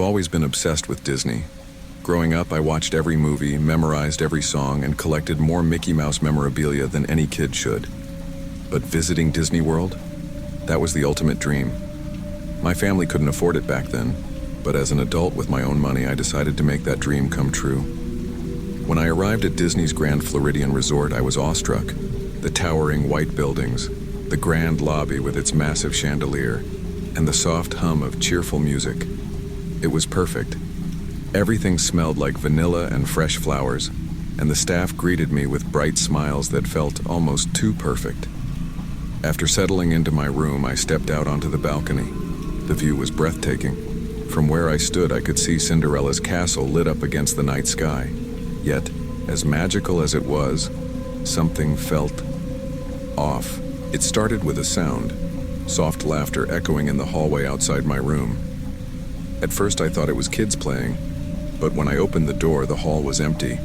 I've always been obsessed with Disney. Growing up, I watched every movie, memorized every song, and collected more Mickey Mouse memorabilia than any kid should. But visiting Disney World? That was the ultimate dream. My family couldn't afford it back then, but as an adult with my own money, I decided to make that dream come true. When I arrived at Disney's Grand Floridian Resort, I was awestruck. The towering white buildings, the grand lobby with its massive chandelier, and the soft hum of cheerful music. It was perfect. Everything smelled like vanilla and fresh flowers, and the staff greeted me with bright smiles that felt almost too perfect. After settling into my room, I stepped out onto the balcony. The view was breathtaking. From where I stood, I could see Cinderella's castle lit up against the night sky. Yet, as magical as it was, something felt off. It started with a sound, soft laughter echoing in the hallway outside my room. At first I thought it was kids playing, but when I opened the door, the hall was empty.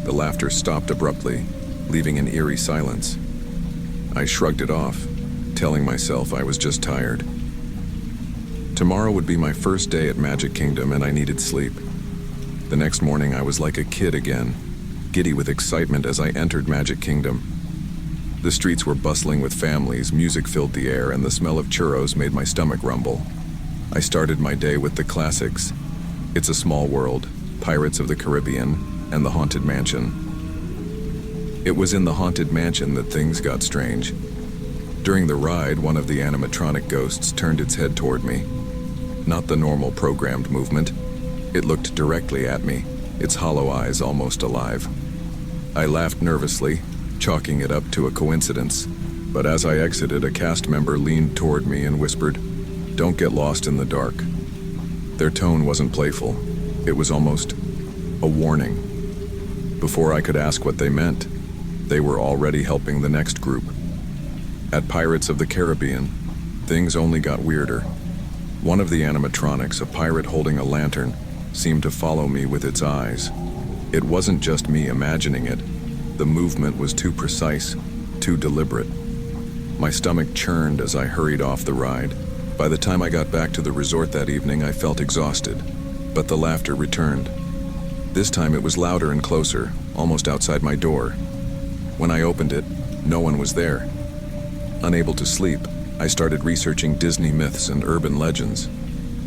The laughter stopped abruptly, leaving an eerie silence. I shrugged it off, telling myself I was just tired. Tomorrow would be my first day at Magic Kingdom, and I needed sleep. The next morning I was like a kid again, giddy with excitement as I entered Magic Kingdom. The streets were bustling with families, music filled the air, and the smell of churros made my stomach rumble. I started my day with the classics: It's a Small World, Pirates of the Caribbean, and the Haunted Mansion. It was in the Haunted Mansion that things got strange. During the ride, one of the animatronic ghosts turned its head toward me. Not the normal programmed movement. It looked directly at me, its hollow eyes almost alive. I laughed nervously, chalking it up to a coincidence. But as I exited, a cast member leaned toward me and whispered, "Don't get lost in the dark." Their tone wasn't playful. It was almost a warning. Before I could ask what they meant, they were already helping the next group. At Pirates of the Caribbean, things only got weirder. One of the animatronics, a pirate holding a lantern, seemed to follow me with its eyes. It wasn't just me imagining it. The movement was too precise, too deliberate. My stomach churned as I hurried off the ride. By the time I got back to the resort that evening, I felt exhausted, but the laughter returned. This time it was louder and closer, almost outside my door. When I opened it, no one was there. Unable to sleep, I started researching Disney myths and urban legends.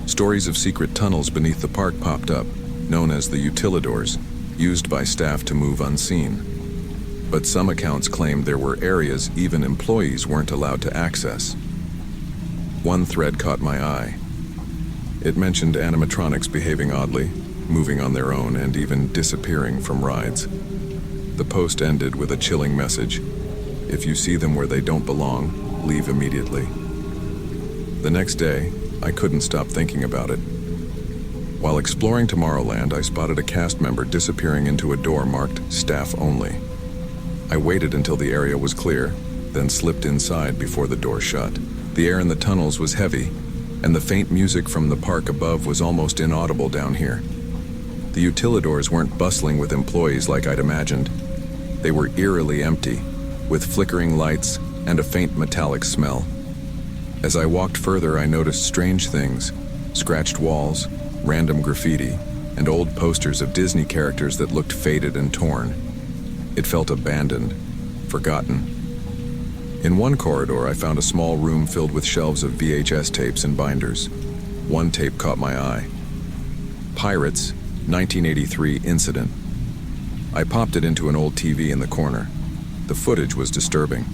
Stories of secret tunnels beneath the park popped up, known as the utilidors, used by staff to move unseen. But some accounts claimed there were areas even employees weren't allowed to access. One thread caught my eye. It mentioned animatronics behaving oddly, moving on their own, and even disappearing from rides. The post ended with a chilling message: "If you see them where they don't belong, leave immediately." The next day, I couldn't stop thinking about it. While exploring Tomorrowland, I spotted a cast member disappearing into a door marked "Staff Only." I waited until the area was clear, then slipped inside before the door shut. The air in the tunnels was heavy, and the faint music from the park above was almost inaudible down here. The utilidors weren't bustling with employees like I'd imagined. They were eerily empty, with flickering lights and a faint metallic smell. As I walked further, I noticed strange things: scratched walls, random graffiti, and old posters of Disney characters that looked faded and torn. It felt abandoned, forgotten. In one corridor, I found a small room filled with shelves of VHS tapes and binders. One tape caught my eye. Pirates, 1983 Incident. I popped it into an old TV in the corner. The footage was disturbing.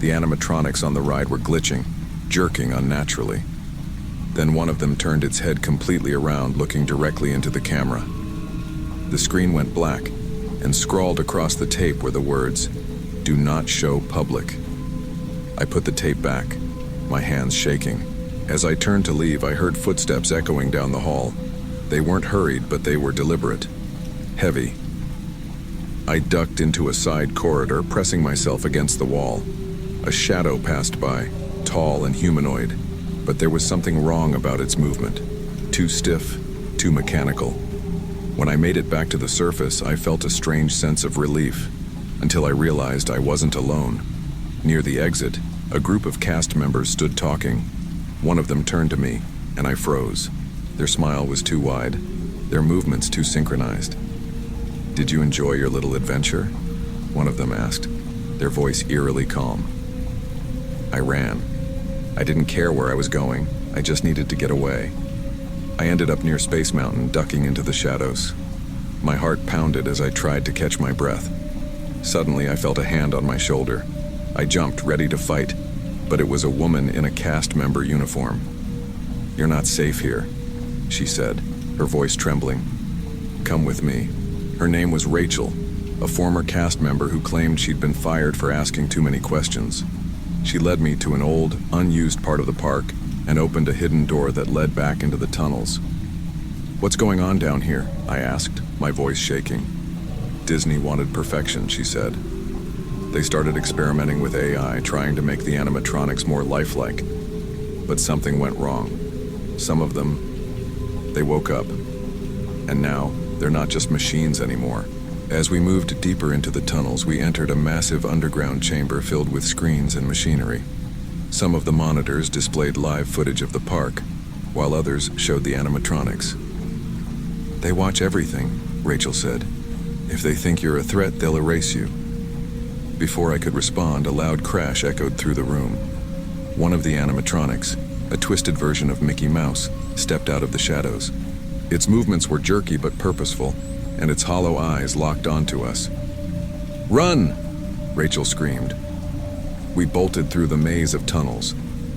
The animatronics on the ride were glitching, jerking unnaturally. Then one of them turned its head completely around, looking directly into the camera. The screen went black, and scrawled across the tape were the words, "Do not show public." I put the tape back, my hands shaking. As I turned to leave, I heard footsteps echoing down the hall. They weren't hurried, but they were deliberate, heavy. I ducked into a side corridor, pressing myself against the wall. A shadow passed by, tall and humanoid, but there was something wrong about its movement. Too stiff, too mechanical. When I made it back to the surface, I felt a strange sense of relief, until I realized I wasn't alone. Near the exit, a group of cast members stood talking. One of them turned to me, and I froze. Their smile was too wide, their movements too synchronized. "Did you enjoy your little adventure?" one of them asked, their voice eerily calm. I ran. I didn't care where I was going, I just needed to get away. I ended up near Space Mountain, ducking into the shadows. My heart pounded as I tried to catch my breath. Suddenly, I felt a hand on my shoulder. I jumped, ready to fight, but it was a woman in a cast member uniform. "You're not safe here," she said, her voice trembling. "Come with me." Her name was Rachel, a former cast member who claimed she'd been fired for asking too many questions. She led me to an old, unused part of the park and opened a hidden door that led back into the tunnels. "What's going on down here?" I asked, my voice shaking. "Disney wanted perfection," she said. "They started experimenting with AI, trying to make the animatronics more lifelike. But something went wrong. Some of them, they woke up. And now, they're not just machines anymore." As we moved deeper into the tunnels, we entered a massive underground chamber filled with screens and machinery. Some of the monitors displayed live footage of the park, while others showed the animatronics. "They watch everything," Rachel said. "If they think you're a threat, they'll erase you." Before I could respond, a loud crash echoed through the room. One of the animatronics, a twisted version of Mickey Mouse, stepped out of the shadows. Its movements were jerky but purposeful, and its hollow eyes locked onto us. "Run!" Rachel screamed. We bolted through the maze of tunnels,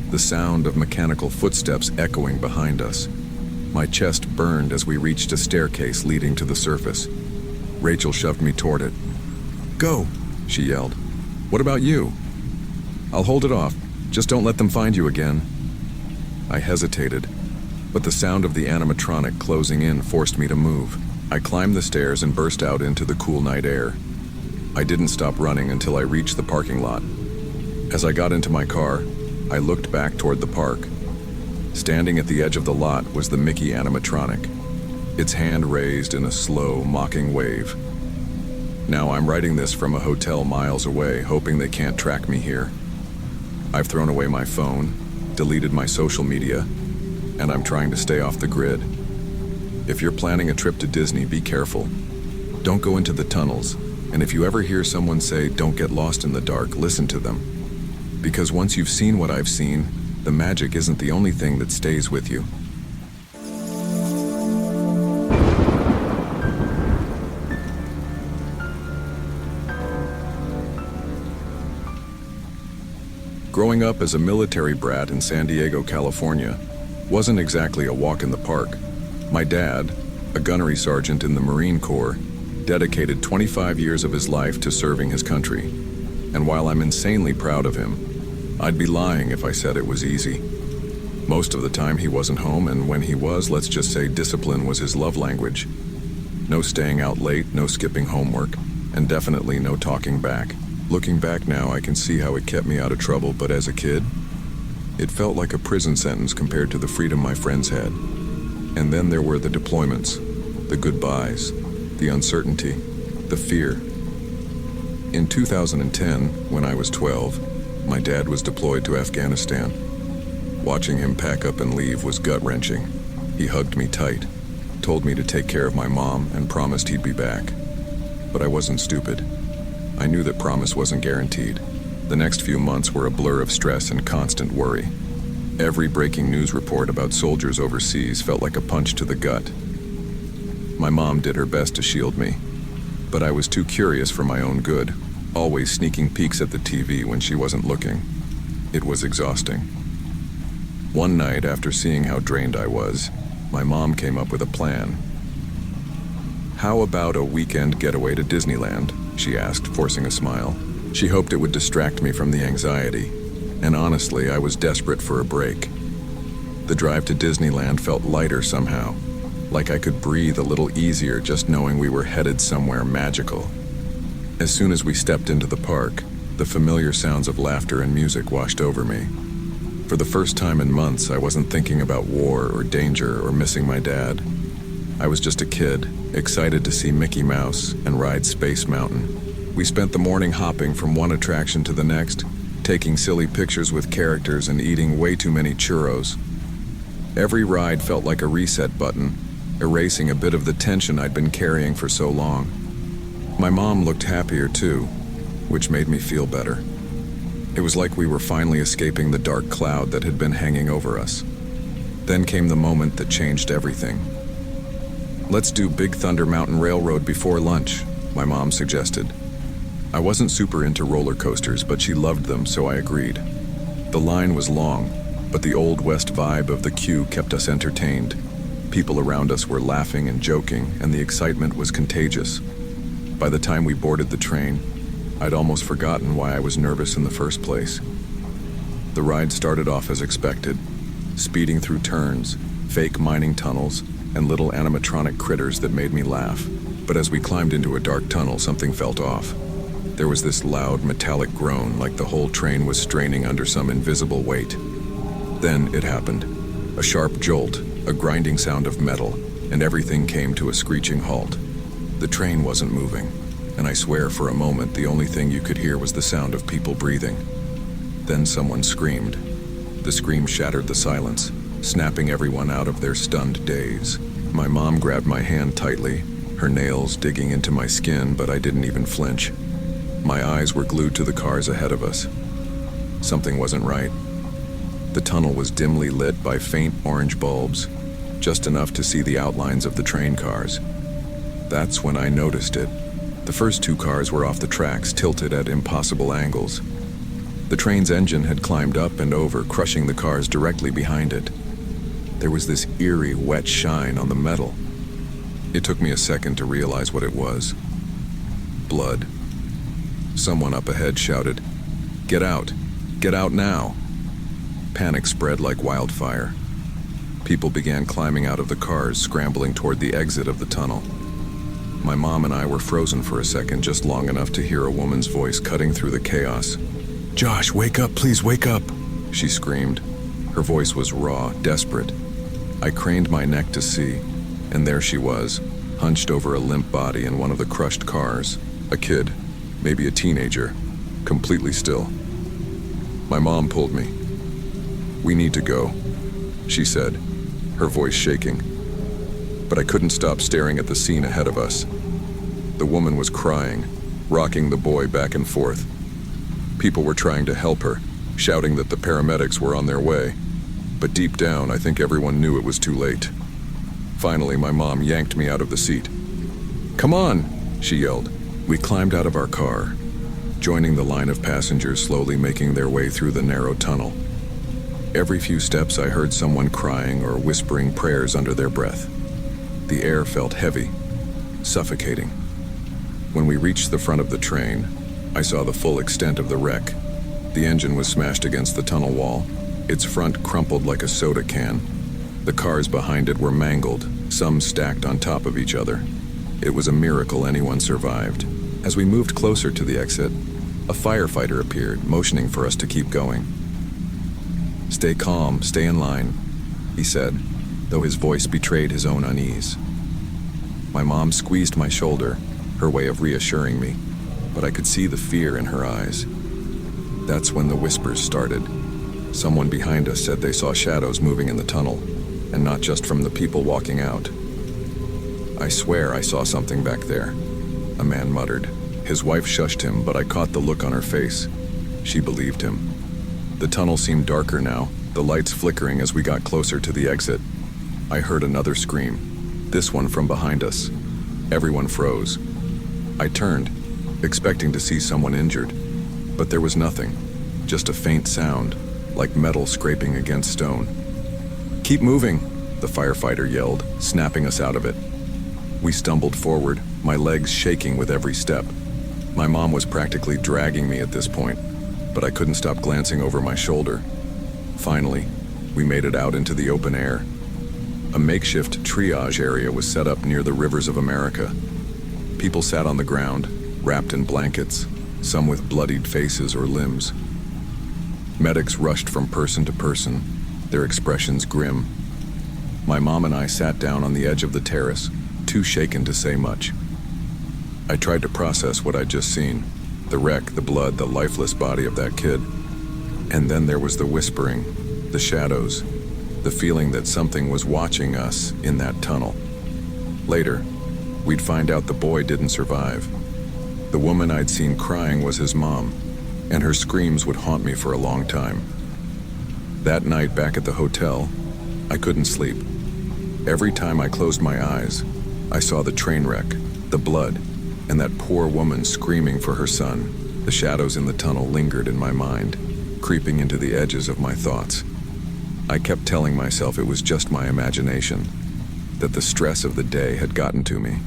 the sound of mechanical footsteps echoing behind us. My chest burned as we reached a staircase leading to the surface. Rachel shoved me toward it. "Go!" she yelled. "What about you?" "I'll hold it off. Just don't let them find you again." I hesitated, but the sound of the animatronic closing in forced me to move. I climbed the stairs and burst out into the cool night air. I didn't stop running until I reached the parking lot. As I got into my car, I looked back toward the park. Standing at the edge of the lot was the Mickey animatronic, its hand raised in a slow, mocking wave. Now I'm writing this from a hotel miles away, hoping they can't track me here. I've thrown away my phone, deleted my social media, and I'm trying to stay off the grid. If you're planning a trip to Disney, be careful. Don't go into the tunnels, and if you ever hear someone say, "Don't get lost in the dark," listen to them. Because once you've seen what I've seen, the magic isn't the only thing that stays with you. Growing up as a military brat in San Diego, California, wasn't exactly a walk in the park. My dad, a gunnery sergeant in the Marine Corps, dedicated 25 years of his life to serving his country. And while I'm insanely proud of him, I'd be lying if I said it was easy. Most of the time he wasn't home, and when he was, let's just say discipline was his love language. No staying out late, no skipping homework, and definitely no talking back. Looking back now, I can see how it kept me out of trouble, but as a kid, it felt like a prison sentence compared to the freedom my friends had. And then there were the deployments, the goodbyes, the uncertainty, the fear. In 2010, when I was 12, my dad was deployed to Afghanistan. Watching him pack up and leave was gut-wrenching. He hugged me tight, told me to take care of my mom, and promised he'd be back. But I wasn't stupid. I knew that promise wasn't guaranteed. The next few months were a blur of stress and constant worry. Every breaking news report about soldiers overseas felt like a punch to the gut. My mom did her best to shield me, but I was too curious for my own good, always sneaking peeks at the TV when she wasn't looking. It was exhausting. One night, after seeing how drained I was, my mom came up with a plan. "How about a weekend getaway to Disneyland?" she asked, forcing a smile. She hoped it would distract me from the anxiety, and honestly, I was desperate for a break. The drive to Disneyland felt lighter somehow, like I could breathe a little easier just knowing we were headed somewhere magical. As soon as we stepped into the park, the familiar sounds of laughter and music washed over me. For the first time in months, I wasn't thinking about war or danger or missing my dad. I was just a kid, excited to see Mickey Mouse and ride Space Mountain. We spent the morning hopping from one attraction to the next, taking silly pictures with characters and eating way too many churros. Every ride felt like a reset button, erasing a bit of the tension I'd been carrying for so long. My mom looked happier too, which made me feel better. It was like we were finally escaping the dark cloud that had been hanging over us. Then came the moment that changed everything. "Let's do Big Thunder Mountain Railroad before lunch," my mom suggested. I wasn't super into roller coasters, but she loved them, so I agreed. The line was long, but the Old West vibe of the queue kept us entertained. People around us were laughing and joking, and the excitement was contagious. By the time we boarded the train, I'd almost forgotten why I was nervous in the first place. The ride started off as expected, speeding through turns, fake mining tunnels, and little animatronic critters that made me laugh. But as we climbed into a dark tunnel, something felt off. There was this loud, metallic groan, like the whole train was straining under some invisible weight. Then it happened. A sharp jolt, a grinding sound of metal, and everything came to a screeching halt. The train wasn't moving, and I swear for a moment the only thing you could hear was the sound of people breathing. Then someone screamed. The scream shattered the silence, snapping everyone out of their stunned daze. My mom grabbed my hand tightly, her nails digging into my skin, but I didn't even flinch. My eyes were glued to the cars ahead of us. Something wasn't right. The tunnel was dimly lit by faint orange bulbs, just enough to see the outlines of the train cars. That's when I noticed it. The first two cars were off the tracks, tilted at impossible angles. The train's engine had climbed up and over, crushing the cars directly behind it. There was this eerie, wet shine on the metal. It took me a second to realize what it was. Blood. Someone up ahead shouted, "Get out! Get out now!" Panic spread like wildfire. People began climbing out of the cars, scrambling toward the exit of the tunnel. My mom and I were frozen for a second, just long enough to hear a woman's voice cutting through the chaos. "Josh, wake up, please wake up!" she screamed. Her voice was raw, desperate. I craned my neck to see, and there she was, hunched over a limp body in one of the crushed cars. A kid, maybe a teenager, completely still. My mom pulled me. "We need to go," she said, her voice shaking. But I couldn't stop staring at the scene ahead of us. The woman was crying, rocking the boy back and forth. People were trying to help her, shouting that the paramedics were on their way. But deep down, I think everyone knew it was too late. Finally, my mom yanked me out of the seat. "Come on," she yelled. We climbed out of our car, joining the line of passengers slowly making their way through the narrow tunnel. Every few steps I heard someone crying or whispering prayers under their breath. The air felt heavy, suffocating. When we reached the front of the train, I saw the full extent of the wreck. The engine was smashed against the tunnel wall, its front crumpled like a soda can. The cars behind it were mangled, some stacked on top of each other. It was a miracle anyone survived. As we moved closer to the exit, a firefighter appeared, motioning for us to keep going. "Stay calm, stay in line," he said, though his voice betrayed his own unease. My mom squeezed my shoulder, her way of reassuring me, but I could see the fear in her eyes. That's when the whispers started. Someone behind us said they saw shadows moving in the tunnel, and not just from the people walking out. "I swear I saw something back there," a man muttered. His wife shushed him, but I caught the look on her face. She believed him. The tunnel seemed darker now, the lights flickering as we got closer to the exit. I heard another scream, this one from behind us. Everyone froze. I turned, expecting to see someone injured, but there was nothing, just a faint sound, like metal scraping against stone. "Keep moving," the firefighter yelled, snapping us out of it. We stumbled forward, my legs shaking with every step. My mom was practically dragging me at this point, but I couldn't stop glancing over my shoulder. Finally, we made it out into the open air. A makeshift triage area was set up near the rivers of America. People sat on the ground, wrapped in blankets, some with bloodied faces or limbs. Medics rushed from person to person, their expressions grim. My mom and I sat down on the edge of the terrace, too shaken to say much. I tried to process what I'd just seen, the wreck, the blood, the lifeless body of that kid. And then there was the whispering, the shadows. the feeling that something was watching us in that tunnel. Later, we'd find out the boy didn't survive. The woman I'd seen crying was his mom, and her screams would haunt me for a long time. That night back at the hotel, I couldn't sleep. Every time I closed my eyes, I saw the train wreck, the blood, and that poor woman screaming for her son. The shadows in the tunnel lingered in my mind, creeping into the edges of my thoughts. I kept telling myself it was just my imagination, that the stress of the day had gotten to me.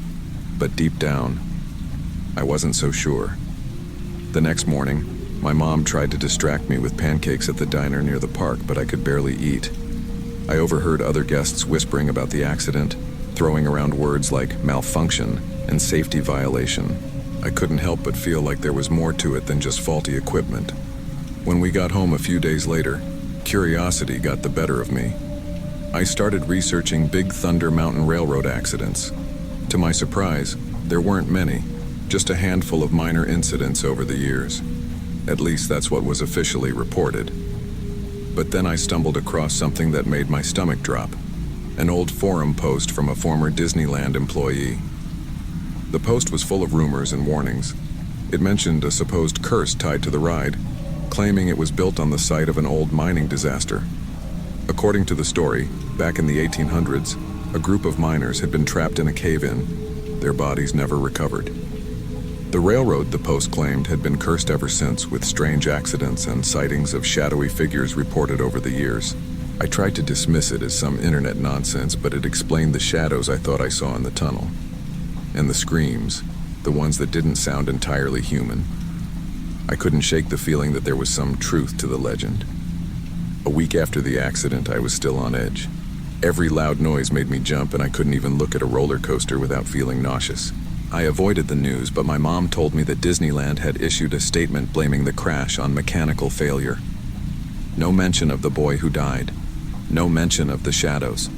But deep down, I wasn't so sure. The next morning, my mom tried to distract me with pancakes at the diner near the park, but I could barely eat. I overheard other guests whispering about the accident, throwing around words like malfunction and safety violation. I couldn't help but feel like there was more to it than just faulty equipment. When we got home a few days later, curiosity got the better of me. I started researching Big Thunder Mountain Railroad accidents. To my surprise, there weren't many, just a handful of minor incidents over the years. At least that's what was officially reported. But then I stumbled across something that made my stomach drop. An old forum post from a former Disneyland employee. The post was full of rumors and warnings. It mentioned a supposed curse tied to the ride, claiming it was built on the site of an old mining disaster. According to the story, back in the 1800s, a group of miners had been trapped in a cave-in. Their bodies never recovered. The railroad, the post claimed, had been cursed ever since, with strange accidents and sightings of shadowy figures reported over the years. I tried to dismiss it as some internet nonsense, but it explained the shadows I thought I saw in the tunnel. And the screams, the ones that didn't sound entirely human. I couldn't shake the feeling that there was some truth to the legend. A week after the accident, I was still on edge. Every loud noise made me jump, and I couldn't even look at a roller coaster without feeling nauseous. I avoided the news, but my mom told me that Disneyland had issued a statement blaming the crash on mechanical failure. No mention of the boy who died. No mention of the shadows.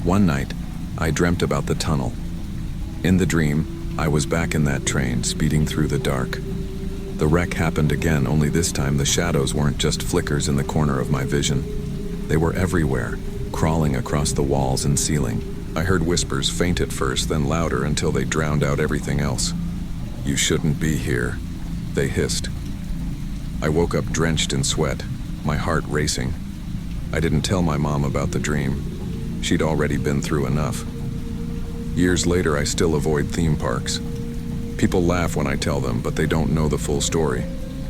One night, I dreamt about the tunnel. In the dream, I was back in that train, speeding through the dark. The wreck happened again, only this time the shadows weren't just flickers in the corner of my vision. They were everywhere, crawling across the walls and ceiling. I heard whispers, faint at first, then louder until they drowned out everything else. "You shouldn't be here," they hissed. I woke up drenched in sweat, my heart racing. I didn't tell my mom about the dream. She'd already been through enough. Years later, I still avoid theme parks. People laugh when I tell them, but they don't know the full story.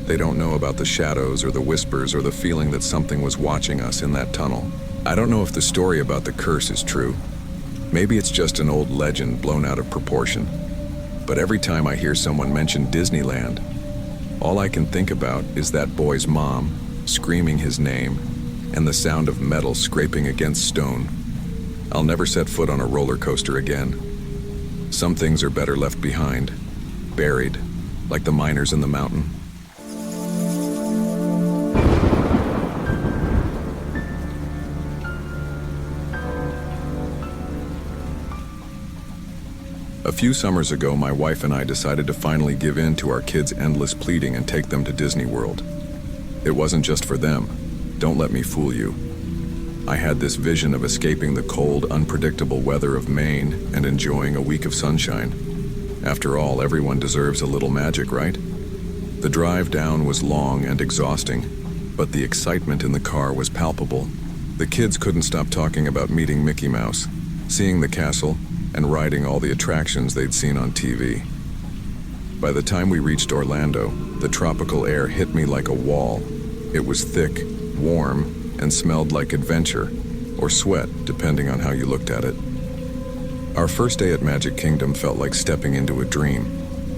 They don't know about the shadows or the whispers or the feeling that something was watching us in that tunnel. I don't know if the story about the curse is true. Maybe it's just an old legend blown out of proportion. But every time I hear someone mention Disneyland, all I can think about is that boy's mom screaming his name and the sound of metal scraping against stone. I'll never set foot on a roller coaster again. Some things are better left behind, buried, like the miners in the mountain. A few summers ago, my wife and I decided to finally give in to our kids' endless pleading and take them to Disney World. It wasn't just for them. Don't let me fool you. I had this vision of escaping the cold, unpredictable weather of Maine and enjoying a week of sunshine. After all, everyone deserves a little magic, right? The drive down was long and exhausting, but the excitement in the car was palpable. The kids couldn't stop talking about meeting Mickey Mouse, seeing the castle, and riding all the attractions they'd seen on TV. By the time we reached Orlando, the tropical air hit me like a wall. It was thick, warm, and smelled like adventure, or sweat, depending on how you looked at it. Our first day at Magic Kingdom felt like stepping into a dream.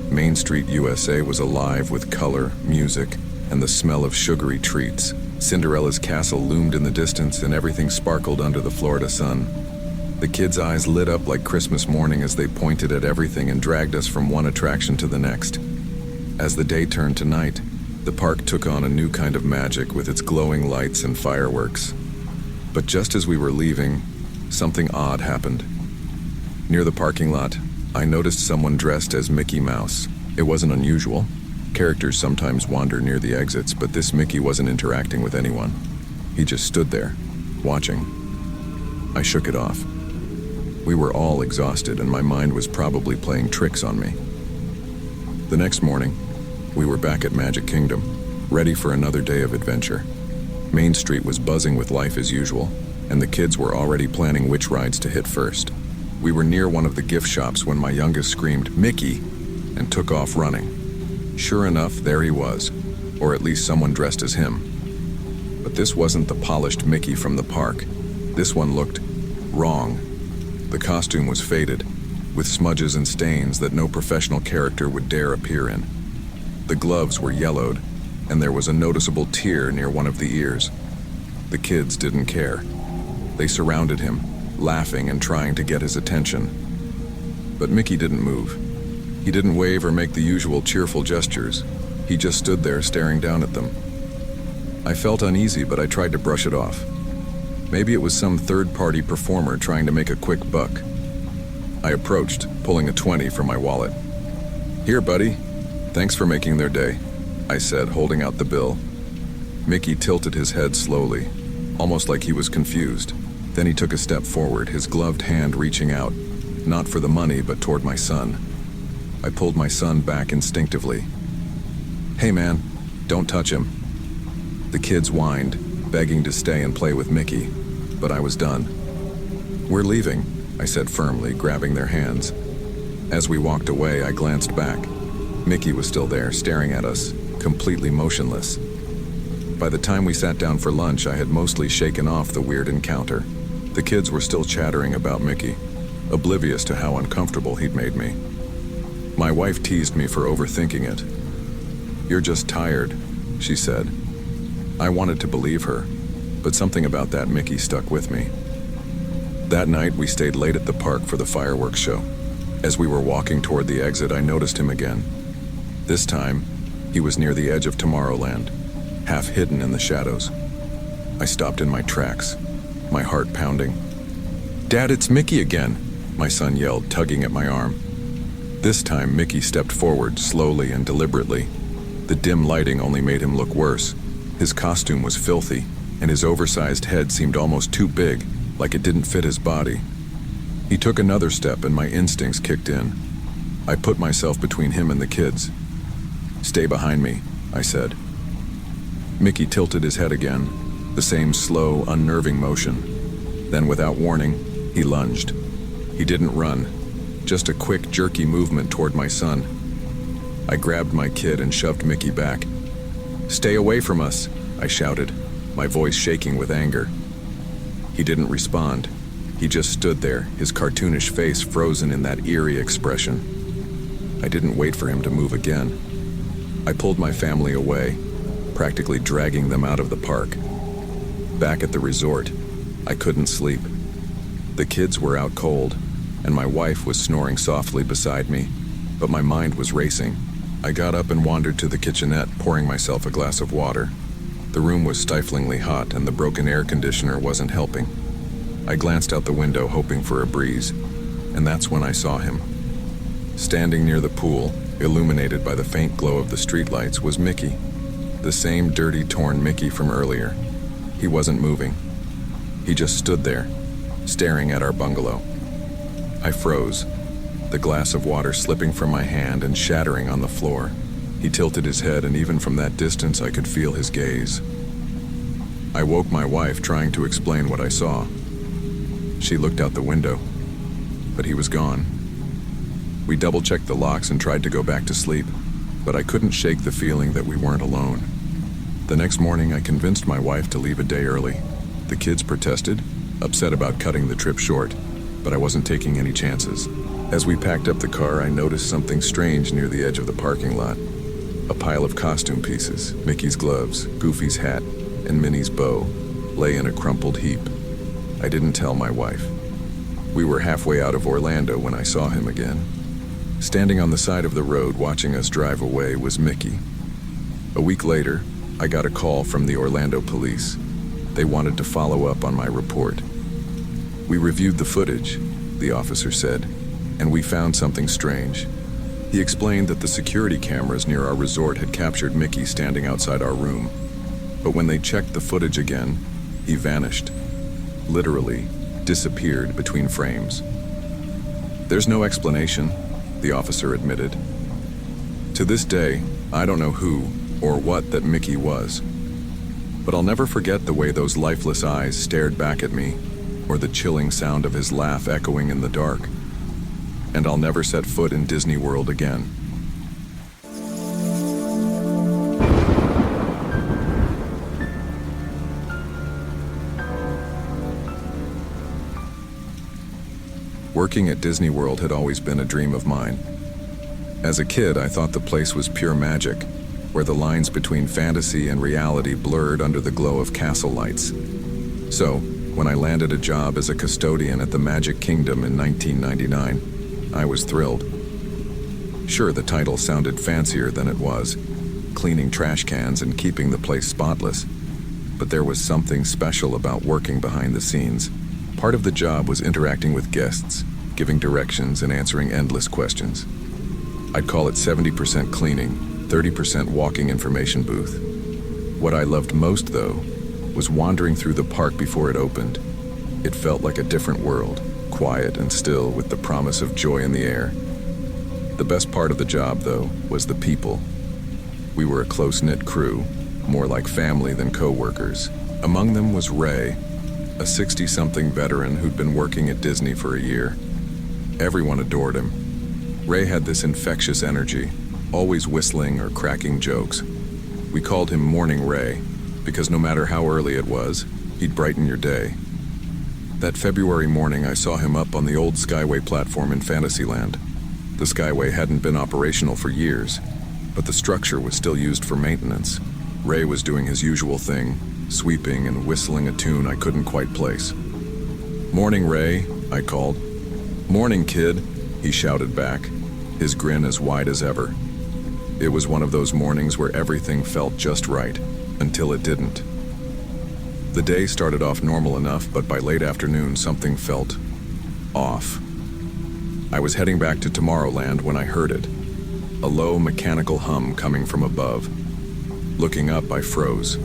Main Street, USA was alive with color, music, and the smell of sugary treats. Cinderella's castle loomed in the distance, and everything sparkled under the Florida sun. The kids' eyes lit up like Christmas morning as they pointed at everything and dragged us from one attraction to the next. As the day turned to night, the park took on a new kind of magic with its glowing lights and fireworks. But just as we were leaving, something odd happened. Near the parking lot, I noticed someone dressed as Mickey Mouse. It wasn't unusual. Characters sometimes wander near the exits, but this Mickey wasn't interacting with anyone. He just stood there, watching. I shook it off. We were all exhausted and my mind was probably playing tricks on me. The next morning, we were back at Magic Kingdom, ready for another day of adventure. Main Street was buzzing with life as usual, and the kids were already planning which rides to hit first. We were near one of the gift shops when my youngest screamed, "Mickey!" and took off running. Sure enough, there he was, or at least someone dressed as him. But this wasn't the polished Mickey from the park. This one looked wrong. The costume was faded, with smudges and stains that no professional character would dare appear in. The gloves were yellowed, and there was a noticeable tear near one of the ears. The kids didn't care. They surrounded him, laughing and trying to get his attention. But Mickey didn't move. He didn't wave or make the usual cheerful gestures. He just stood there staring down at them. I felt uneasy, but I tried to brush it off. Maybe it was some third-party performer trying to make a quick buck. I approached, pulling a 20 from my wallet. "Here, buddy. Thanks for making their day," I said, holding out the bill. Mickey tilted his head slowly, almost like he was confused. Then he took a step forward, his gloved hand reaching out, not for the money, but toward my son. I pulled my son back instinctively. "Hey man, don't touch him." The kids whined, begging to stay and play with Mickey, but I was done. "We're leaving," I said firmly, grabbing their hands. As we walked away, I glanced back. Mickey was still there, staring at us, completely motionless. By the time we sat down for lunch, I had mostly shaken off the weird encounter. The kids were still chattering about Mickey, oblivious to how uncomfortable he'd made me. My wife teased me for overthinking it. "You're just tired," she said. I wanted to believe her, but something about that Mickey stuck with me. That night, we stayed late at the park for the fireworks show. As we were walking toward the exit, I noticed him again. This time, he was near the edge of Tomorrowland, half hidden in the shadows. I stopped in my tracks, my heart pounding. "Dad, it's Mickey again," my son yelled, tugging at my arm. This time, Mickey stepped forward, slowly and deliberately. The dim lighting only made him look worse. His costume was filthy, and his oversized head seemed almost too big, like it didn't fit his body. He took another step and my instincts kicked in. I put myself between him and the kids. "Stay behind me," I said. Mickey tilted his head again, the same slow, unnerving motion. Then, without warning, he lunged. He didn't run, just a quick, jerky movement toward my son. I grabbed my kid and shoved Mickey back. "Stay away from us," I shouted, my voice shaking with anger. He didn't respond. He just stood there, his cartoonish face frozen in that eerie expression. I didn't wait for him to move again. I pulled my family away, practically dragging them out of the park. Back at the resort, I couldn't sleep. The kids were out cold, and my wife was snoring softly beside me, but my mind was racing. I got up and wandered to the kitchenette, pouring myself a glass of water. The room was stiflingly hot, and the broken air conditioner wasn't helping. I glanced out the window, hoping for a breeze, and that's when I saw him. Standing near the pool, illuminated by the faint glow of the streetlights, was Mickey. The same dirty, torn Mickey from earlier. He wasn't moving. He just stood there, staring at our bungalow. I froze, the glass of water slipping from my hand and shattering on the floor. He tilted his head, and even from that distance I could feel his gaze. I woke my wife, trying to explain what I saw. She looked out the window, but he was gone. We double-checked the locks and tried to go back to sleep, but I couldn't shake the feeling that we weren't alone. The next morning, I convinced my wife to leave a day early. The kids protested, upset about cutting the trip short, but I wasn't taking any chances. As we packed up the car, I noticed something strange near the edge of the parking lot. A pile of costume pieces, Mickey's gloves, Goofy's hat, and Minnie's bow, lay in a crumpled heap. I didn't tell my wife. We were halfway out of Orlando when I saw him again. Standing on the side of the road watching us drive away was Mickey. A week later, I got a call from the Orlando police. They wanted to follow up on my report. "We reviewed the footage," the officer said, "and we found something strange." He explained that the security cameras near our resort had captured Mickey standing outside our room. But when they checked the footage again, he vanished. Literally disappeared between frames. "There's no explanation," the officer admitted. To this day, I don't know who or what that Mickey was. But I'll never forget the way those lifeless eyes stared back at me, or the chilling sound of his laugh echoing in the dark. And I'll never set foot in Disney World again. Working at Disney World had always been a dream of mine. As a kid, I thought the place was pure magic, where the lines between fantasy and reality blurred under the glow of castle lights. So, when I landed a job as a custodian at the Magic Kingdom in 1999, I was thrilled. Sure, the title sounded fancier than it was, cleaning trash cans and keeping the place spotless, but there was something special about working behind the scenes. Part of the job was interacting with guests, giving directions and answering endless questions. I'd call it 70% cleaning, 30% walking information booth. What I loved most, though, was wandering through the park before it opened. It felt like a different world, quiet and still with the promise of joy in the air. The best part of the job, though, was the people. We were a close-knit crew, more like family than co-workers. Among them was Ray, a 60-something veteran who'd been working at Disney for a year. Everyone adored him. Ray had this infectious energy, always whistling or cracking jokes. We called him Morning Ray, because no matter how early it was, he'd brighten your day. That February morning, I saw him up on the old Skyway platform in Fantasyland. The Skyway hadn't been operational for years, but the structure was still used for maintenance. Ray was doing his usual thing, sweeping and whistling a tune I couldn't quite place. "Morning, Ray," I called. "Morning, kid," he shouted back, his grin as wide as ever. It was one of those mornings where everything felt just right, until it didn't. The day started off normal enough, but by late afternoon something felt off. I was heading back to Tomorrowland when I heard it, a low mechanical hum coming from above. Looking up, I froze.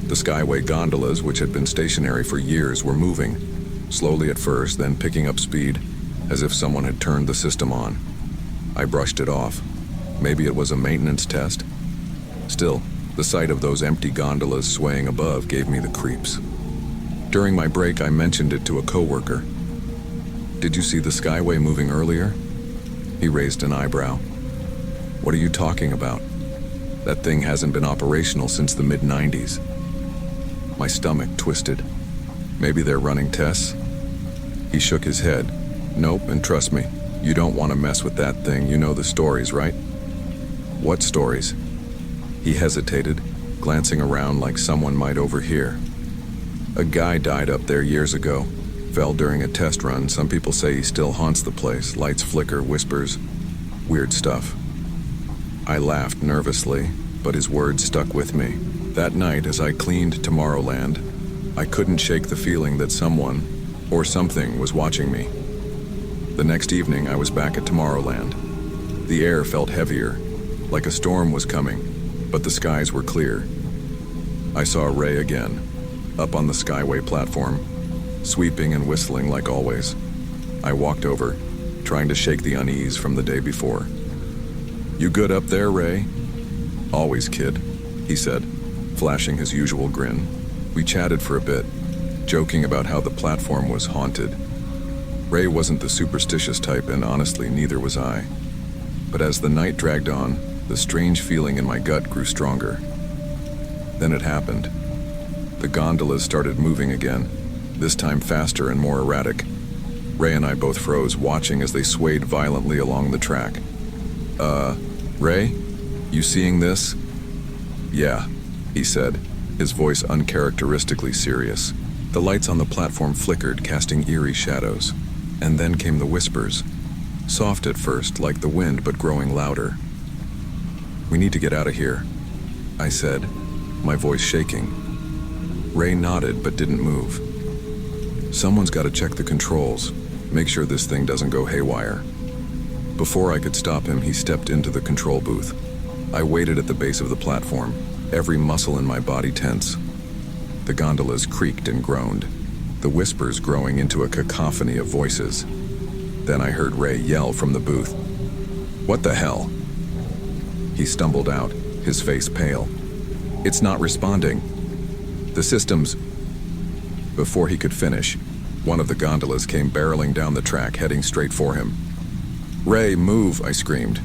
The Skyway gondolas, which had been stationary for years, were moving, slowly at first, then picking up speed, as if someone had turned the system on. I brushed it off. Maybe it was a maintenance test. Still, the sight of those empty gondolas swaying above gave me the creeps. During my break, I mentioned it to a coworker. "Did you see the Skyway moving earlier?" He raised an eyebrow. "What are you talking about? That thing hasn't been operational since the mid-90s. My stomach twisted. "Maybe they're running tests?" He shook his head. "Nope, and trust me, you don't want to mess with that thing. You know the stories, right?" "What stories?" He hesitated, glancing around like someone might overhear. "A guy died up there years ago. Fell during a test run. Some people say he still haunts the place. Lights flicker, whispers, weird stuff." I laughed nervously, but his words stuck with me. That night, as I cleaned Tomorrowland, I couldn't shake the feeling that someone, or something, was watching me. The next evening, I was back at Tomorrowland. The air felt heavier, like a storm was coming, but the skies were clear. I saw Ray again, up on the Skyway platform, sweeping and whistling like always. I walked over, trying to shake the unease from the day before. "You good up there, Ray?" "Always, kid," he said, flashing his usual grin. We chatted for a bit, joking about how the platform was haunted. Ray wasn't the superstitious type, and honestly, neither was I. But as the night dragged on, the strange feeling in my gut grew stronger. Then it happened. The gondolas started moving again, this time faster and more erratic. Ray and I both froze, watching as they swayed violently along the track. Ray? You seeing this?" "Yeah," he said, his voice uncharacteristically serious. The lights on the platform flickered, casting eerie shadows. And then came the whispers. Soft at first, like the wind, but growing louder. "We need to get out of here," I said, my voice shaking. Ray nodded but didn't move. "Someone's got to check the controls, make sure this thing doesn't go haywire." Before I could stop him, he stepped into the control booth. I waited at the base of the platform, every muscle in my body tense. The gondolas creaked and groaned. the whispers growing into a cacophony of voices. Then I heard Ray yell from the booth. "What the hell?" He stumbled out, his face pale. "It's not responding. The system's..." Before he could finish, one of the gondolas came barreling down the track, heading straight for him. "Ray, move!" I screamed.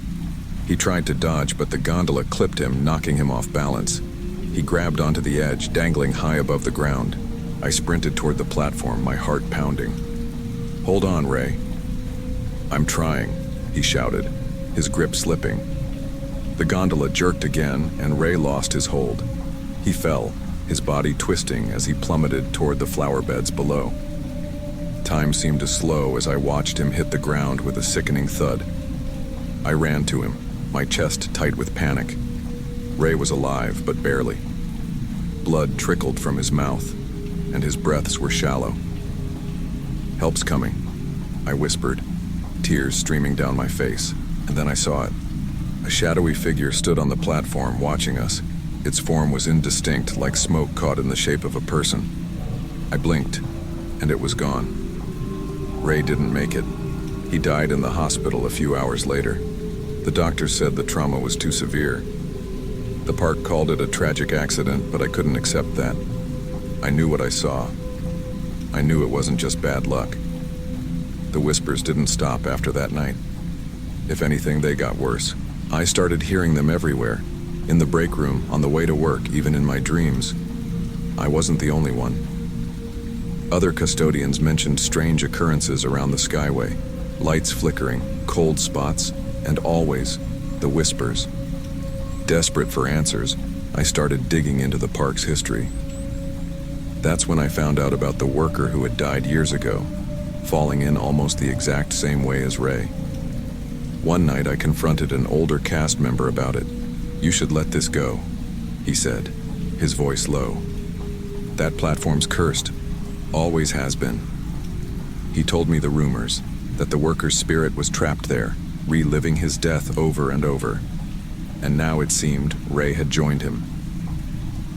He tried to dodge, but the gondola clipped him, knocking him off balance. He grabbed onto the edge, dangling high above the ground. I sprinted toward the platform, my heart pounding. "Hold on, Ray." "I'm trying," he shouted, his grip slipping. The gondola jerked again, and Ray lost his hold. He fell, his body twisting as he plummeted toward the flower beds below. Time seemed to slow as I watched him hit the ground with a sickening thud. I ran to him, my chest tight with panic. Ray was alive, but barely. Blood trickled from his mouth, and his breaths were shallow. "Help's coming," I whispered, tears streaming down my face, and then I saw it. A shadowy figure stood on the platform watching us. Its form was indistinct, like smoke caught in the shape of a person. I blinked, and it was gone. Ray didn't make it. He died in the hospital a few hours later. The doctor said the trauma was too severe. The park called it a tragic accident, but I couldn't accept that. I knew what I saw. I knew it wasn't just bad luck. The whispers didn't stop after that night. If anything, they got worse. I started hearing them everywhere. In the break room, on the way to work, even in my dreams. I wasn't the only one. Other custodians mentioned strange occurrences around the skyway. Lights flickering, cold spots, and always, the whispers. Desperate for answers, I started digging into the park's history. That's when I found out about the worker who had died years ago, falling in almost the exact same way as Ray. One night I confronted an older cast member about it. "You should let this go," he said, his voice low. "That platform's cursed. Always has been." He told me the rumors, that the worker's spirit was trapped there, reliving his death over and over. And now it seemed Ray had joined him.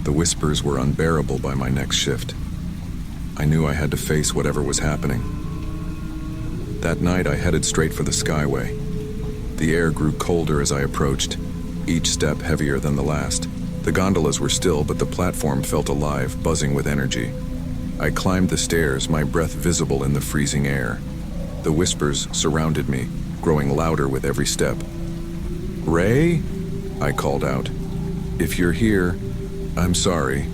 The whispers were unbearable by my next shift. I knew I had to face whatever was happening. That night I headed straight for the skyway. The air grew colder as I approached, each step heavier than the last. The gondolas were still, but the platform felt alive, buzzing with energy. I climbed the stairs, my breath visible in the freezing air. The whispers surrounded me, growing louder with every step. "Ray?" I called out. "If you're here, I'm sorry.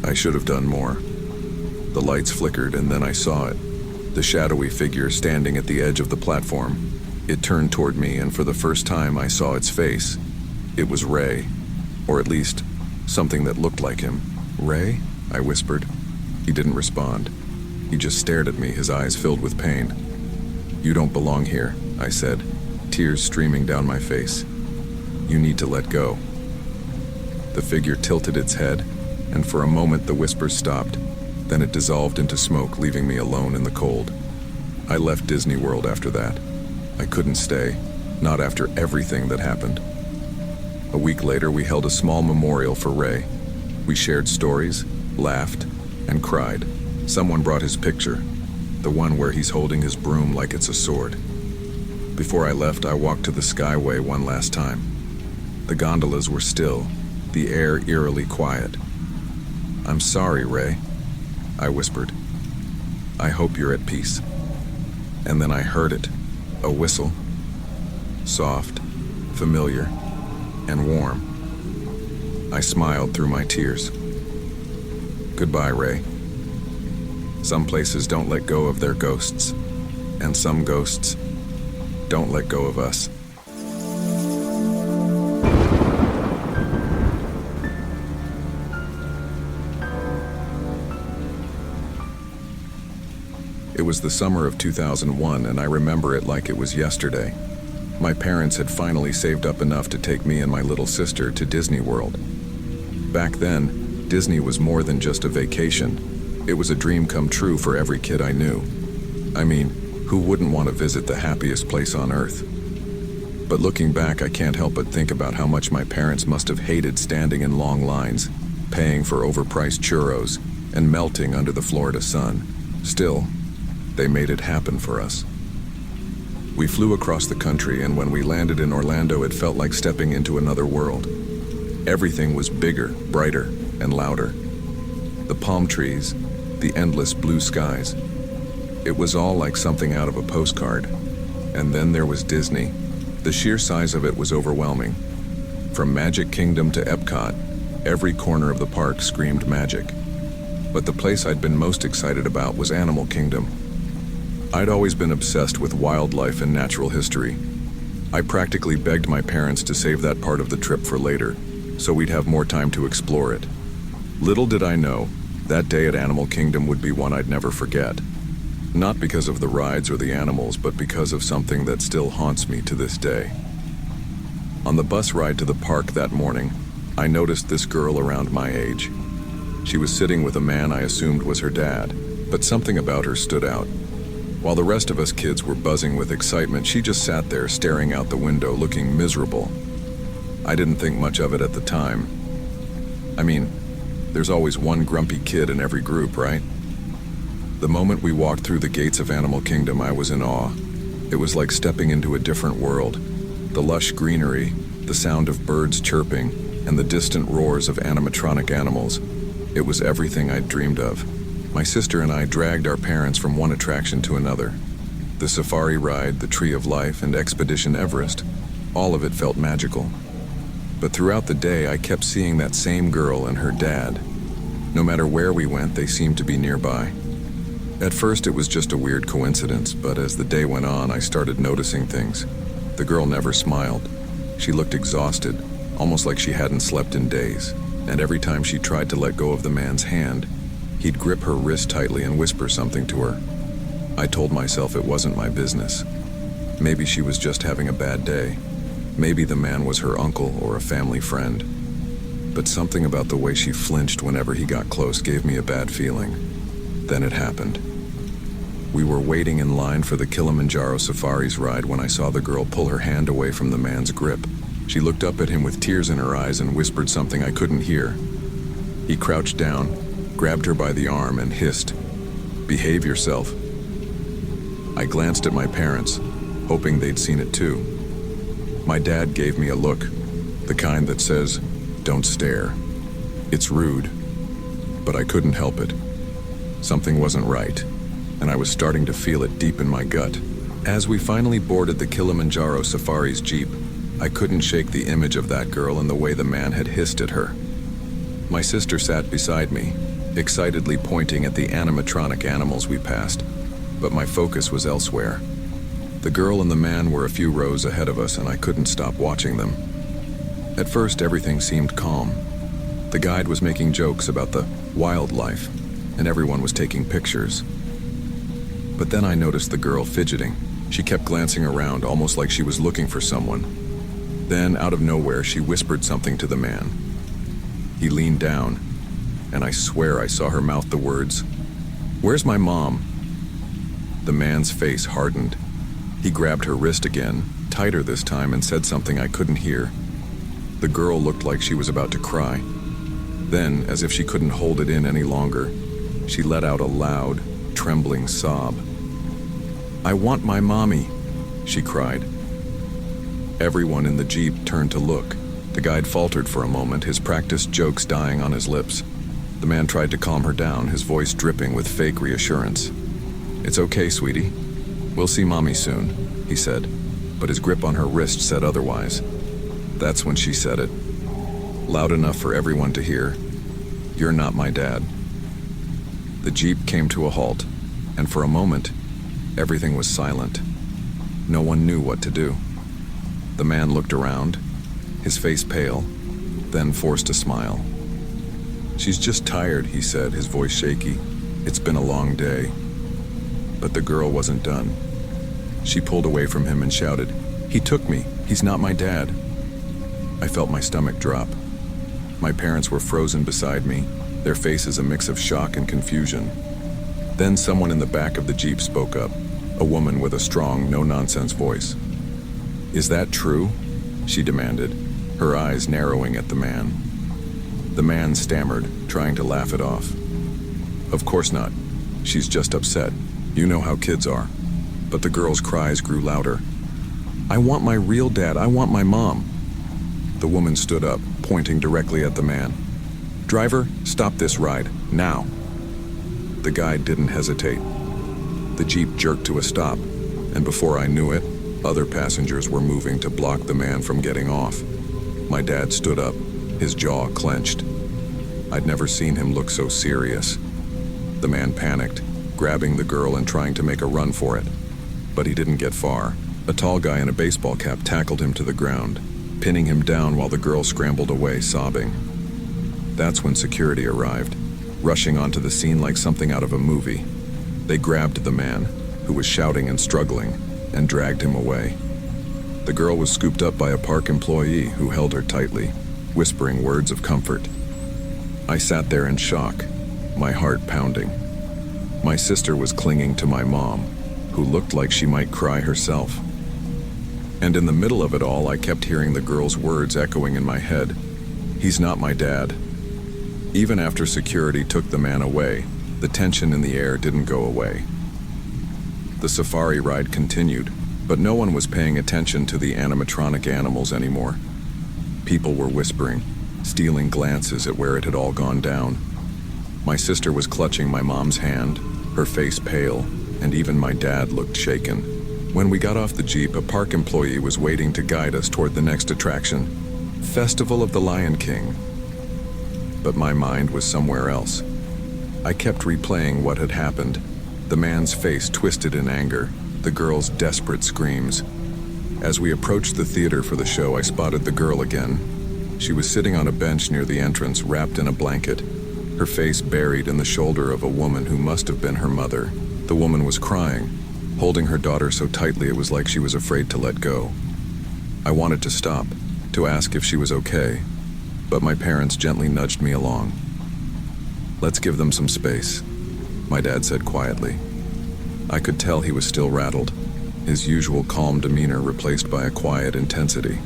I should have done more." The lights flickered, and then I saw it. The shadowy figure standing at the edge of the platform. It turned toward me, and for the first time I saw its face. It was Ray, or at least something that looked like him. "Ray?" I whispered. He didn't respond. He just stared at me, his eyes filled with pain. "You don't belong here," I said, tears streaming down my face. "You need to let go." The figure tilted its head, and for a moment the whispers stopped. Then it dissolved into smoke, leaving me alone in the cold. I left Disney World after that. I couldn't stay, not after everything that happened. A week later, we held a small memorial for Ray. We shared stories, laughed, and cried. Someone brought his picture, the one where he's holding his broom like it's a sword. Before I left, I walked to the skyway one last time. The gondolas were still, the air eerily quiet. "I'm sorry, Ray," I whispered. "I hope you're at peace." And then I heard it, a whistle. Soft, familiar, and warm. I smiled through my tears. Goodbye, Ray. Some places don't let go of their ghosts, and some ghosts don't let go of us. It was the summer of 2001, and I remember it like it was yesterday. My parents had finally saved up enough to take me and my little sister to Disney World. Back then, Disney was more than just a vacation. It was a dream come true for every kid I knew. I mean, who wouldn't want to visit the happiest place on earth? But looking back, I can't help but think about how much my parents must have hated standing in long lines, paying for overpriced churros, and melting under the Florida sun. Still, they made it happen for us. We flew across the country, and when we landed in Orlando, it felt like stepping into another world. Everything was bigger, brighter, and louder. The palm trees, the endless blue skies. It was all like something out of a postcard. And then there was Disney. The sheer size of it was overwhelming. From Magic Kingdom to Epcot, every corner of the park screamed magic. But the place I'd been most excited about was Animal Kingdom. I'd always been obsessed with wildlife and natural history. I practically begged my parents to save that part of the trip for later, so we'd have more time to explore it. Little did I know, that day at Animal Kingdom would be one I'd never forget. Not because of the rides or the animals, but because of something that still haunts me to this day. On the bus ride to the park that morning, I noticed this girl around my age. She was sitting with a man I assumed was her dad, but something about her stood out. While the rest of us kids were buzzing with excitement, she just sat there staring out the window, looking miserable. I didn't think much of it at the time. I mean, there's always one grumpy kid in every group, right? The moment we walked through the gates of Animal Kingdom, I was in awe. It was like stepping into a different world. The lush greenery, the sound of birds chirping, and the distant roars of animatronic animals. It was everything I'd dreamed of. My sister and I dragged our parents from one attraction to another. The safari ride, the Tree of Life, and Expedition Everest. All of it felt magical. But throughout the day, I kept seeing that same girl and her dad. No matter where we went, they seemed to be nearby. At first, it was just a weird coincidence, but as the day went on, I started noticing things. The girl never smiled. She looked exhausted, almost like she hadn't slept in days. And every time she tried to let go of the man's hand, he'd grip her wrist tightly and whisper something to her. I told myself it wasn't my business. Maybe she was just having a bad day. Maybe the man was her uncle or a family friend. But something about the way she flinched whenever he got close gave me a bad feeling. Then it happened. We were waiting in line for the Kilimanjaro Safaris ride when I saw the girl pull her hand away from the man's grip. She looked up at him with tears in her eyes and whispered something I couldn't hear. He crouched down, grabbed her by the arm, and hissed, "Behave yourself." I glanced at my parents, hoping they'd seen it too. My dad gave me a look, the kind that says, "Don't stare. It's rude." But I couldn't help it. Something wasn't right, and I was starting to feel it deep in my gut. As we finally boarded the Kilimanjaro Safari's Jeep, I couldn't shake the image of that girl and the way the man had hissed at her. My sister sat beside me, excitedly pointing at the animatronic animals we passed, but my focus was elsewhere. The girl and the man were a few rows ahead of us, and I couldn't stop watching them. At first, everything seemed calm. The guide was making jokes about the wildlife, and everyone was taking pictures. But then I noticed the girl fidgeting. She kept glancing around, almost like she was looking for someone. Then, out of nowhere, she whispered something to the man. He leaned down, and I swear I saw her mouth the words, "Where's my mom?" The man's face hardened. He grabbed her wrist again, tighter this time, and said something I couldn't hear. The girl looked like she was about to cry. Then, as if she couldn't hold it in any longer, she let out a loud, trembling sob. "I want my mommy," she cried. Everyone in the Jeep turned to look. The guide faltered for a moment, his practiced jokes dying on his lips. The man tried to calm her down, his voice dripping with fake reassurance. "It's okay, sweetie. We'll see mommy soon," he said, but his grip on her wrist said otherwise. That's when she said it, loud enough for everyone to hear, "You're not my dad." The Jeep came to a halt, and for a moment, everything was silent. No one knew what to do. The man looked around, his face pale, then forced a smile. "She's just tired," he said, his voice shaky. "It's been a long day." But the girl wasn't done. She pulled away from him and shouted, "He took me. He's not my dad." I felt my stomach drop. My parents were frozen beside me, their faces a mix of shock and confusion. Then someone in the back of the Jeep spoke up, a woman with a strong, no-nonsense voice. "Is that true?" she demanded, her eyes narrowing at the man. The man stammered, trying to laugh it off. "Of course not. She's just upset. You know how kids are." But the girl's cries grew louder. "I want my real dad. I want my mom." The woman stood up, pointing directly at the man. "Driver, stop this ride, now." The guy didn't hesitate. The Jeep jerked to a stop, and before I knew it, other passengers were moving to block the man from getting off. My dad stood up, his jaw clenched. I'd never seen him look so serious. The man panicked, grabbing the girl and trying to make a run for it. But he didn't get far. A tall guy in a baseball cap tackled him to the ground, pinning him down while the girl scrambled away, sobbing. That's when security arrived, rushing onto the scene like something out of a movie. They grabbed the man, who was shouting and struggling, and dragged him away. The girl was scooped up by a park employee who held her tightly, whispering words of comfort. I sat there in shock, my heart pounding. My sister was clinging to my mom, who looked like she might cry herself. And in the middle of it all, I kept hearing the girl's words echoing in my head. "He's not my dad." Even after security took the man away, the tension in the air didn't go away. The safari ride continued, but no one was paying attention to the animatronic animals anymore. People were whispering, stealing glances at where it had all gone down. My sister was clutching my mom's hand, her face pale, and even my dad looked shaken. When we got off the Jeep, a park employee was waiting to guide us toward the next attraction, Festival of the Lion King. But my mind was somewhere else. I kept replaying what had happened, the man's face twisted in anger, the girl's desperate screams. As we approached the theater for the show, I spotted the girl again. She was sitting on a bench near the entrance, wrapped in a blanket, her face buried in the shoulder of a woman who must have been her mother. The woman was crying, holding her daughter so tightly it was like she was afraid to let go. I wanted to stop, to ask if she was okay, but my parents gently nudged me along. "Let's give them some space," my dad said quietly. I could tell he was still rattled, his usual calm demeanor replaced by a quiet intensity.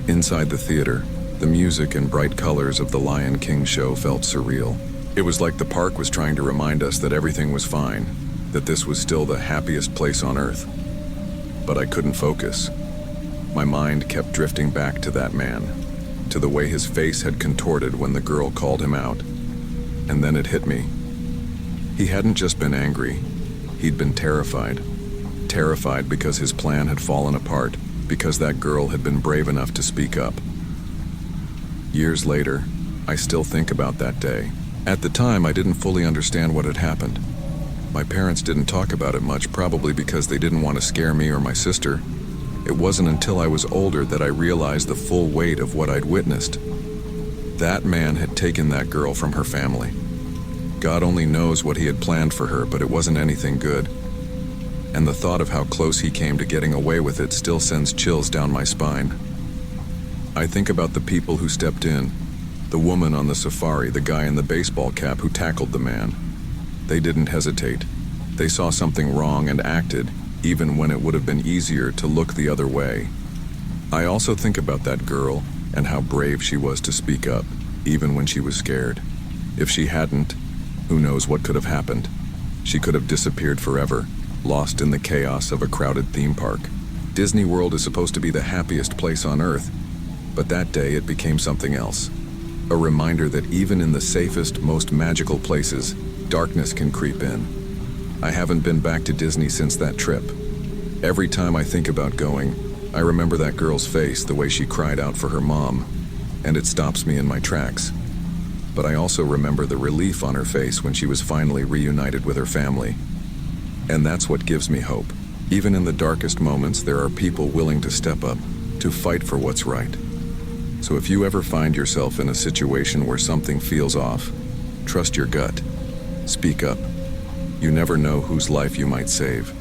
Inside the theater, the music and bright colors of the Lion King show felt surreal. It was like the park was trying to remind us that everything was fine, that this was still the happiest place on earth. But I couldn't focus. My mind kept drifting back to that man, to the way his face had contorted when the girl called him out. And then it hit me. He hadn't just been angry, he'd been terrified. Terrified because his plan had fallen apart, because that girl had been brave enough to speak up. Years later, I still think about that day. At the time, I didn't fully understand what had happened. My parents didn't talk about it much, probably because they didn't want to scare me or my sister. It wasn't until I was older that I realized the full weight of what I'd witnessed. That man had taken that girl from her family. God only knows what he had planned for her, but it wasn't anything good. And the thought of how close he came to getting away with it still sends chills down my spine. I think about the people who stepped in, the woman on the safari, the guy in the baseball cap who tackled the man. They didn't hesitate. They saw something wrong and acted, even when it would have been easier to look the other way. I also think about that girl and how brave she was to speak up, even when she was scared. If she hadn't, who knows what could have happened. She could have disappeared forever, lost in the chaos of a crowded theme park. Disney World is supposed to be the happiest place on earth, but that day it became something else. A reminder that even in the safest, most magical places, darkness can creep in. I haven't been back to Disney since that trip. Every time I think about going, I remember that girl's face, the way she cried out for her mom, and it stops me in my tracks. But I also remember the relief on her face when she was finally reunited with her family. And that's what gives me hope. Even in the darkest moments, there are people willing to step up, to fight for what's right. So if you ever find yourself in a situation where something feels off, trust your gut. Speak up. You never know whose life you might save.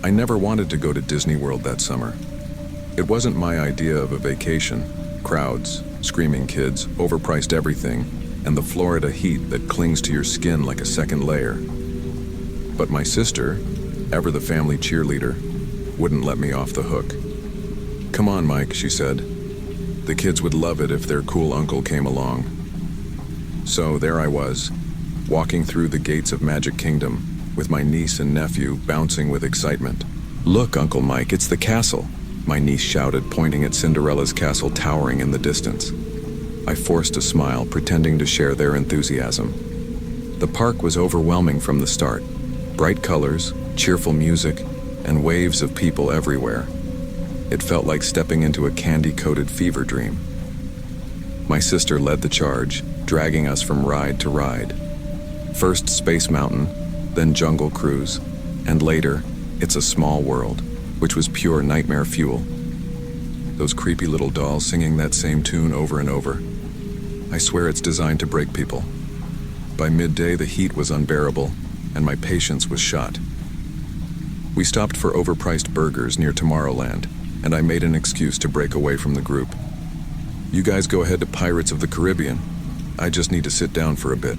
I never wanted to go to Disney World that summer. It wasn't my idea of a vacation. Crowds, screaming kids, overpriced everything, and the Florida heat that clings to your skin like a second layer. But my sister, ever the family cheerleader, wouldn't let me off the hook. "Come on, Mike," she said. "The kids would love it if their cool uncle came along." So there I was, walking through the gates of Magic Kingdom, with my niece and nephew bouncing with excitement. "Look, Uncle Mike, it's the castle," my niece shouted, pointing at Cinderella's castle towering in the distance. I forced a smile, pretending to share their enthusiasm. The park was overwhelming from the start. Bright colors, cheerful music, and waves of people everywhere. It felt like stepping into a candy-coated fever dream. My sister led the charge, dragging us from ride to ride. First Space Mountain, then Jungle Cruise, and later, It's a Small World, which was pure nightmare fuel. Those creepy little dolls singing that same tune over and over. I swear it's designed to break people. By midday, the heat was unbearable, and my patience was shot. We stopped for overpriced burgers near Tomorrowland, and I made an excuse to break away from the group. "You guys go ahead to Pirates of the Caribbean. I just need to sit down for a bit."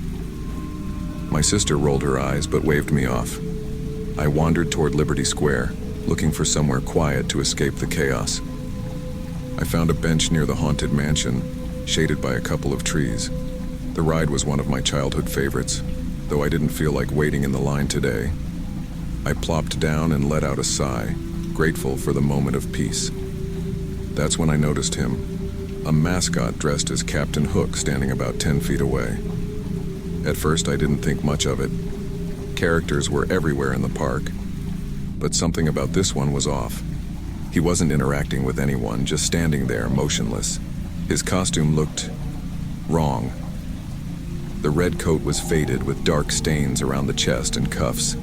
My sister rolled her eyes but waved me off. I wandered toward Liberty Square, looking for somewhere quiet to escape the chaos. I found a bench near the Haunted Mansion, shaded by a couple of trees. The ride was one of my childhood favorites, though I didn't feel like waiting in the line today. I plopped down and let out a sigh, grateful for the moment of peace. That's when I noticed him, a mascot dressed as Captain Hook standing about 10 feet away. At first, I didn't think much of it. Characters were everywhere in the park, but something about this one was off. He wasn't interacting with anyone, just standing there, motionless. His costume looked wrong. The red coat was faded with dark stains around the chest and cuffs.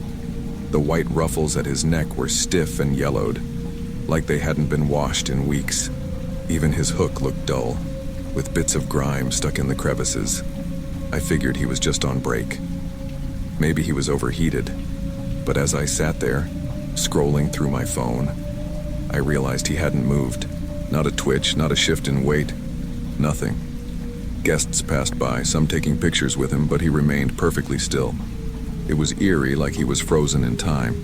The white ruffles at his neck were stiff and yellowed, like they hadn't been washed in weeks. Even his hook looked dull, with bits of grime stuck in the crevices. I figured he was just on break. Maybe he was overheated, but as I sat there, scrolling through my phone, I realized he hadn't moved. Not a twitch, not a shift in weight, nothing. Guests passed by, some taking pictures with him, but he remained perfectly still. It was eerie, like he was frozen in time.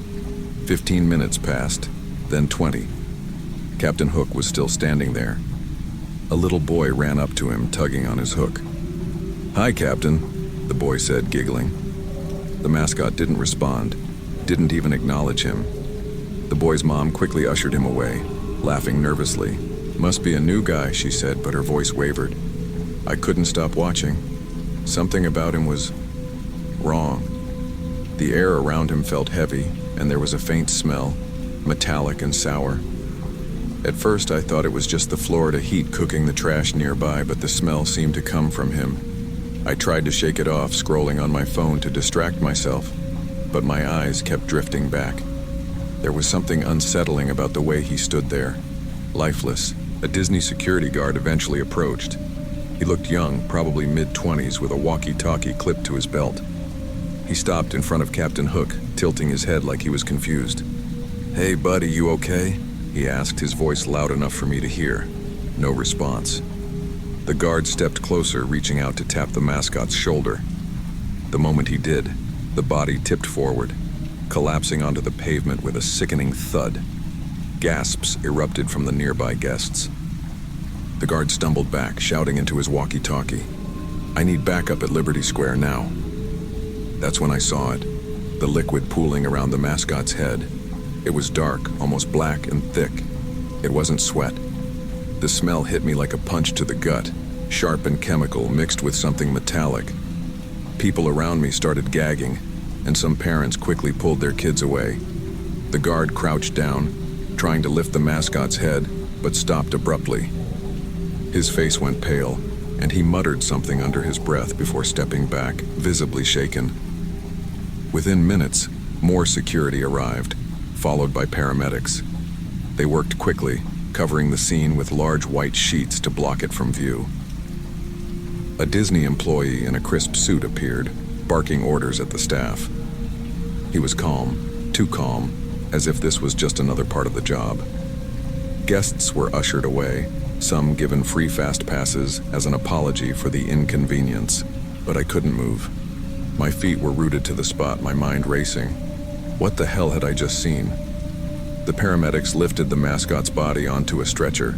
15 minutes passed, then 20. Captain Hook was still standing there. A little boy ran up to him, tugging on his hook. "Hi, Captain," the boy said, giggling. The mascot didn't respond, didn't even acknowledge him. The boy's mom quickly ushered him away, laughing nervously. "Must be a new guy," she said, but her voice wavered. I couldn't stop watching. Something about him was wrong. The air around him felt heavy, and there was a faint smell, metallic and sour. At first, I thought it was just the Florida heat cooking the trash nearby, but the smell seemed to come from him. I tried to shake it off, scrolling on my phone to distract myself, but my eyes kept drifting back. There was something unsettling about the way he stood there, lifeless. A Disney security guard eventually approached. He looked young, probably mid-20s, with a walkie-talkie clipped to his belt. He stopped in front of Captain Hook, tilting his head like he was confused. "Hey, buddy, you okay?" he asked, his voice loud enough for me to hear. No response. The guard stepped closer, reaching out to tap the mascot's shoulder. The moment he did, the body tipped forward, collapsing onto the pavement with a sickening thud. Gasps erupted from the nearby guests. The guard stumbled back, shouting into his walkie-talkie, "I need backup at Liberty Square now." That's when I saw it, the liquid pooling around the mascot's head. It was dark, almost black and thick. It wasn't sweat. The smell hit me like a punch to the gut, sharp and chemical, mixed with something metallic. People around me started gagging, and some parents quickly pulled their kids away. The guard crouched down, trying to lift the mascot's head, but stopped abruptly. His face went pale, and he muttered something under his breath before stepping back, visibly shaken. Within minutes, more security arrived, followed by paramedics. They worked quickly, covering the scene with large white sheets to block it from view. A Disney employee in a crisp suit appeared, barking orders at the staff. He was calm, too calm, as if this was just another part of the job. Guests were ushered away, some given free fast passes as an apology for the inconvenience, but I couldn't move. My feet were rooted to the spot, my mind racing. What the hell had I just seen? The paramedics lifted the mascot's body onto a stretcher,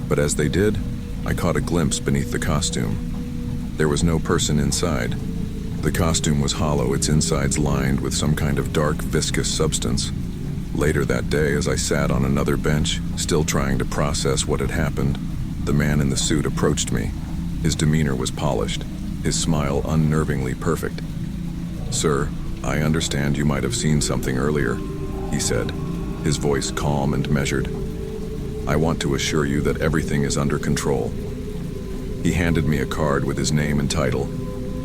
but as they did, I caught a glimpse beneath the costume. There was no person inside. The costume was hollow, its insides lined with some kind of dark, viscous substance. Later that day, as I sat on another bench, still trying to process what had happened, the man in the suit approached me. His demeanor was polished, his smile unnervingly perfect. "Sir, I understand you might have seen something earlier," he said, his voice calm and measured. "I want to assure you that everything is under control." He handed me a card with his name and title,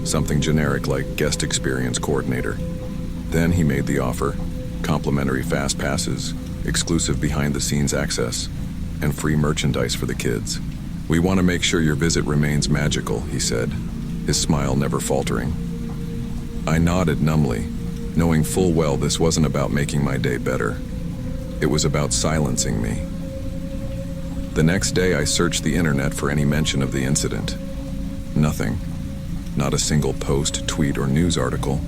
something generic like guest experience coordinator. Then he made the offer: complimentary fast passes, exclusive behind-the-scenes access, and free merchandise for the kids. "We want to make sure your visit remains magical," he said, his smile never faltering. I nodded numbly, knowing full well this wasn't about making my day better. It was about silencing me. The next day I searched the internet for any mention of the incident. Nothing. Not a single post, tweet, or news article.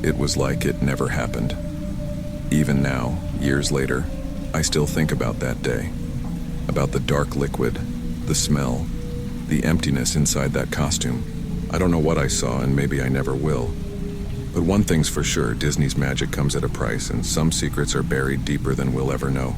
It was like it never happened. Even now, years later, I still think about that day. About the dark liquid, the smell, the emptiness inside that costume. I don't know what I saw, and maybe I never will. But one thing's for sure, Disney's magic comes at a price, and some secrets are buried deeper than we'll ever know.